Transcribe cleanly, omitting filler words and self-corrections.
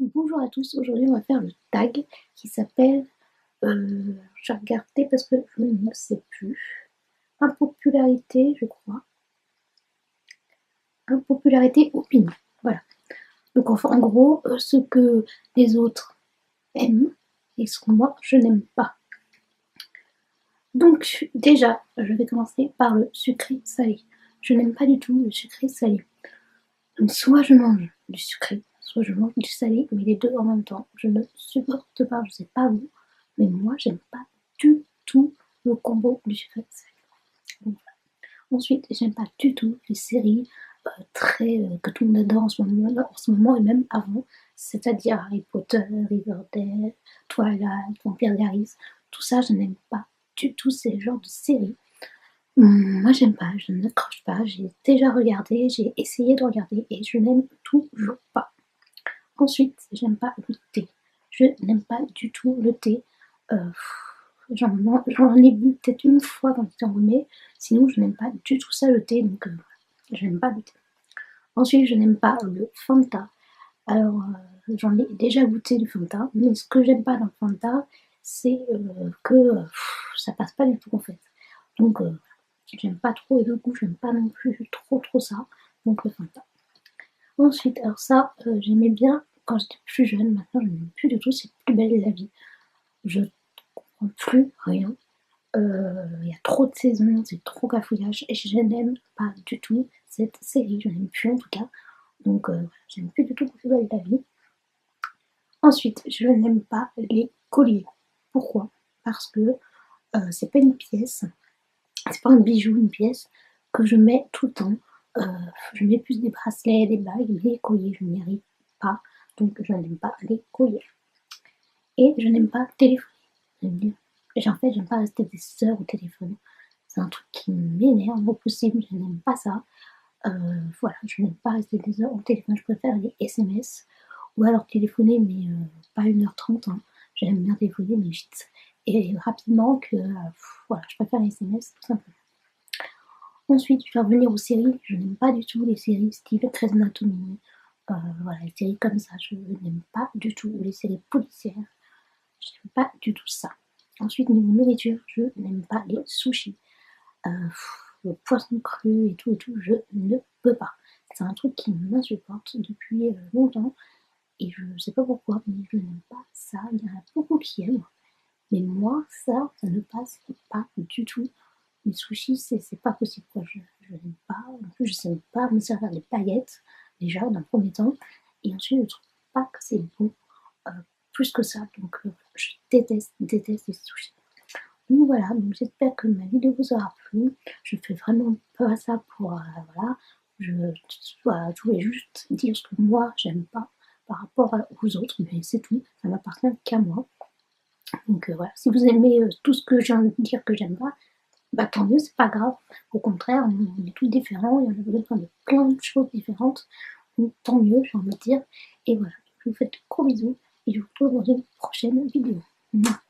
Bonjour à tous, aujourd'hui on va faire le tag qui s'appelle, j'ai regardé parce que je ne sais plus, impopularité je crois, impopularité opinion, voilà. Donc enfin, en gros, ce que les autres aiment et ce que moi je n'aime pas. Donc déjà, je vais commencer par le sucré salé. Je n'aime pas du tout le sucré salé. Donc soit je mange du sucré, soit je mange du salé, mais les deux en même temps. Je ne supporte pas, je sais pas vous, mais moi j'aime pas du tout le combo du sucré salé. Donc, voilà. Ensuite, j'aime pas du tout les séries que tout le monde adore en ce moment et même avant, c'est-à-dire Harry Potter, Riverdale, Twilight, Vampire Diaries, tout ça je n'aime pas du tout ces genres de séries. Moi j'aime pas, je n'accroche pas, j'ai déjà regardé, j'ai essayé de regarder et je n'aime toujours pas. Ensuite, j'aime pas le thé. Je n'aime pas du tout le thé. Euh, J'en ai bu peut-être une fois quand j'étais enrhumée, sinon je n'aime pas du tout ça le thé, donc je n'aime pas le thé. Ensuite, je n'aime pas le Fanta. Alors, j'en ai déjà goûté du Fanta, mais ce que j'aime pas dans le Fanta, c'est que ça passe pas du tout en fait. Donc, j'aime pas trop et du coup, j'aime pas non plus trop ça, donc le Fanta. Ensuite, alors ça, j'aimais bien quand j'étais plus jeune, maintenant je n'aime plus du tout, c'est Plus belle la vie. Je comprends plus rien. Il y a trop de saisons, c'est trop cafouillage et je n'aime pas du tout cette série, je n'aime plus en tout cas. Donc j'aime plus du tout Plus belle la vie. Ensuite, je n'aime pas les colliers. Pourquoi? Parce que c'est pas une pièce, c'est pas un bijou, une pièce que je mets tout le temps. Euh, je mets plus des bracelets, des bagues, mais les colliers, je n'y arrive pas. Donc je n'aime pas les colliers. Et je n'aime pas téléphoner. En fait, j'aime pas rester des heures au téléphone. C'est un truc qui m'énerve au possible, je n'aime pas ça. Voilà, je n'aime pas rester des heures au téléphone, je préfère les SMS. Ou alors téléphoner, mais pas 1h30. Hein. J'aime bien téléphoner, mais vite. Et rapidement que, voilà, je préfère les SMS, tout simplement. Ensuite, je vais revenir aux séries. Je n'aime pas du tout les séries style Grey's Anatomy. Voilà, les séries comme ça, je n'aime pas du tout. Ou les séries policières, je n'aime pas du tout ça. Ensuite, niveau nourriture, je n'aime pas les sushis. Le poisson cru et tout, je ne peux pas. C'est un truc qui m'insupporte depuis longtemps. Et je ne sais pas pourquoi, mais je n'aime pas ça. Il y en a beaucoup qui aiment. Mais moi, ça ne passe pas du tout. Les sushis, c'est pas possible. Quoi. Je n'aime pas. En plus, je sais pas me servir des paillettes, déjà, d'un premier temps. Et ensuite, je trouve pas que c'est bon plus que ça. Donc, je déteste les sushis. Donc voilà, donc j'espère que ma vidéo vous aura plu. Je fais vraiment pas ça pour, voilà. Voilà, je voulais juste dire ce que moi, j'aime pas par rapport aux autres, mais c'est tout. Ça m'appartient qu'à moi. Donc voilà, si vous aimez tout ce que j'ai envie de dire que j'aime pas, bah tant mieux, c'est pas grave. Au contraire, on est tous différents et on a besoin de plein de choses différentes. Donc tant mieux, j'ai envie de dire. Et voilà, je vous fais de gros bisous et je vous retrouve dans une prochaine vidéo. Mouah.